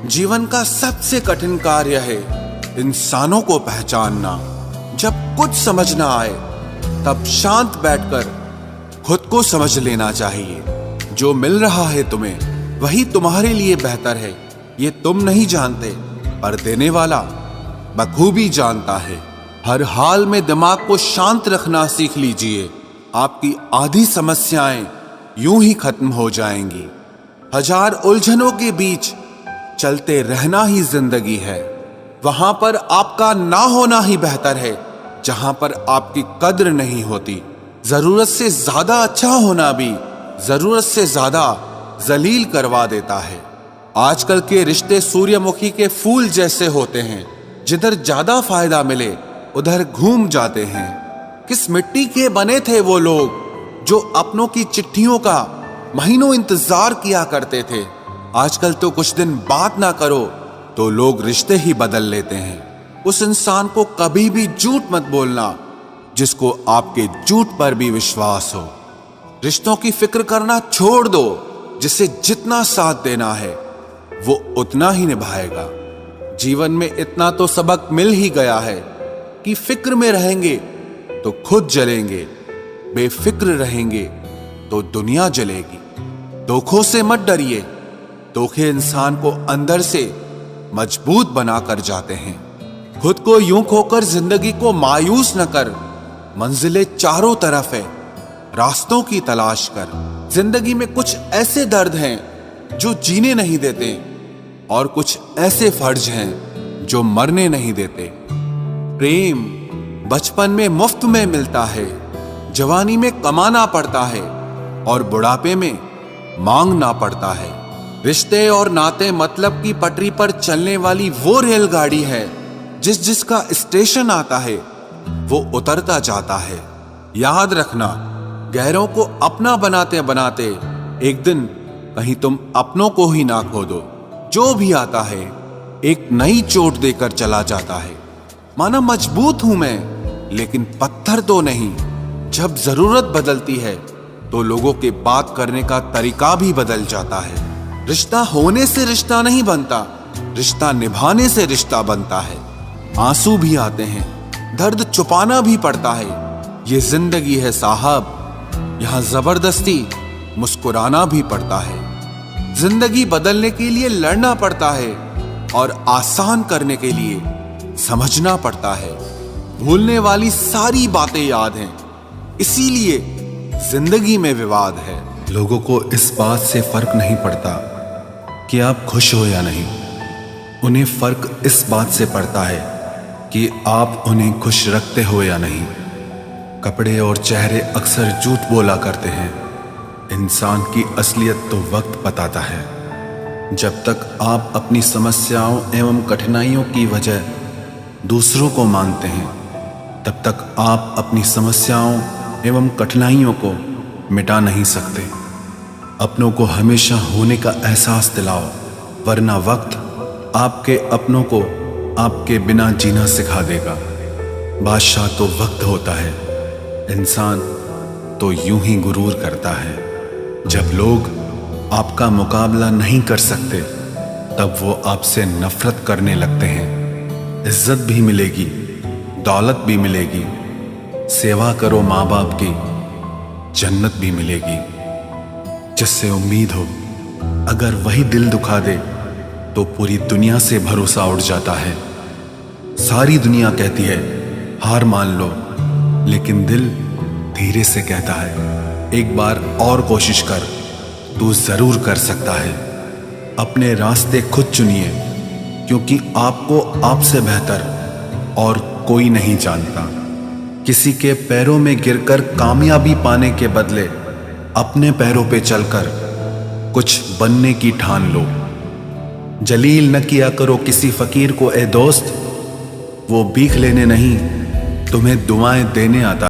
जीवन का सबसे कठिन कार्य है इंसानों को पहचानना। जब कुछ समझ ना आए तब शांत बैठकर खुद को समझ लेना चाहिए। जो मिल रहा है तुम्हें वही तुम्हारे लिए बेहतर है, ये तुम नहीं जानते पर देने वाला बखूबी जानता है। हर हाल में दिमाग को शांत रखना सीख लीजिए, आपकी आधी समस्याएं यूं ही खत्म हो जाएंगी। हजार उलझनों के बीच चलते रहना ही जिंदगी है। वहां पर आपका ना होना ही बेहतर है जहां पर आपकी कद्र नहीं होती। जरूरत से ज्यादा अच्छा होना भी जरूरत से ज्यादा जलील करवा देता है। आजकल के रिश्ते सूर्यमुखी के फूल जैसे होते हैं, जिधर ज्यादा फायदा मिले उधर घूम जाते हैं। किस मिट्टी के बने थे वो लोग जो अपनों की चिट्ठियों का महीनों इंतजार किया करते थे। आजकल तो कुछ दिन बात ना करो तो लोग रिश्ते ही बदल लेते हैं। उस इंसान को कभी भी झूठ मत बोलना जिसको आपके झूठ पर भी विश्वास हो। रिश्तों की फिक्र करना छोड़ दो, जिसे जितना साथ देना है वो उतना ही निभाएगा। जीवन में इतना तो सबक मिल ही गया है कि फिक्र में रहेंगे तो खुद जलेंगे, बेफिक्र रहेंगे तो दुनिया जलेगी। धोखों से मत डरिए, धोखे इंसान को अंदर से मजबूत बनाकर जाते हैं। खुद को यूं खोकर जिंदगी को मायूस न कर, मंजिलें चारों तरफ है, रास्तों की तलाश कर। जिंदगी में कुछ ऐसे दर्द हैं जो जीने नहीं देते और कुछ ऐसे फर्ज हैं जो मरने नहीं देते। प्रेम बचपन में मुफ्त में मिलता है, जवानी में कमाना पड़ता है और बुढ़ापे में मांगना पड़ता है। रिश्ते और नाते मतलब की पटरी पर चलने वाली वो रेलगाड़ी है, जिसका स्टेशन आता है वो उतरता जाता है। याद रखना, गैरों को अपना बनाते बनाते एक दिन कहीं तुम अपनों को ही ना खो दो। जो भी आता है एक नई चोट देकर चला जाता है। माना मजबूत हूं मैं, लेकिन पत्थर तो नहीं। जब जरूरत बदलती है तो लोगों के बात करने का तरीका भी बदल जाता है। रिश्ता होने से रिश्ता नहीं बनता, रिश्ता निभाने से रिश्ता बनता है। आंसू भी आते हैं, दर्द छुपाना भी पड़ता है। ये जिंदगी है साहब, यहां जबरदस्ती मुस्कुराना भी पड़ता है। जिंदगी बदलने के लिए लड़ना पड़ता है और आसान करने के लिए समझना पड़ता है। भूलने वाली सारी बातें याद हैं, इसीलिए जिंदगी में विवाद है। लोगों को इस बात से फर्क नहीं पड़ता कि आप खुश हो या नहीं, उन्हें फर्क इस बात से पड़ता है कि आप उन्हें खुश रखते हो या नहीं। कपड़े और चेहरे अक्सर झूठ बोला करते हैं, इंसान की असलियत तो वक्त बताता है। जब तक आप अपनी समस्याओं एवं कठिनाइयों की वजह दूसरों को मानते हैं, तब तक आप अपनी समस्याओं एवं कठिनाइयों को मिटा नहीं सकते। अपनों को हमेशा होने का एहसास दिलाओ, वरना वक्त आपके अपनों को आपके बिना जीना सिखा देगा। बादशाह तो वक्त होता है, इंसान तो यूं ही गुरूर करता है। जब लोग आपका मुकाबला नहीं कर सकते तब वो आपसे नफरत करने लगते हैं। इज्जत भी मिलेगी, दौलत भी मिलेगी, सेवा करो माँ बाप की, जन्नत भी मिलेगी। जिससे उम्मीद हो, अगर वही दिल दुखा दे तो पूरी दुनिया से भरोसा उड़ जाता है। सारी दुनिया कहती है हार मान लो, लेकिन दिल धीरे से कहता है एक बार और कोशिश कर, तू जरूर कर सकता है। अपने रास्ते खुद चुनिए, क्योंकि आपको आपसे बेहतर और कोई नहीं जानता। किसी के पैरों में गिरकर कामयाबी पाने के बदले अपने पैरों पे चलकर कुछ बनने की ठान लो। जलील न किया करो किसी फकीर को ए दोस्त, वो भीख लेने नहीं तुम्हें दुआएं देने आता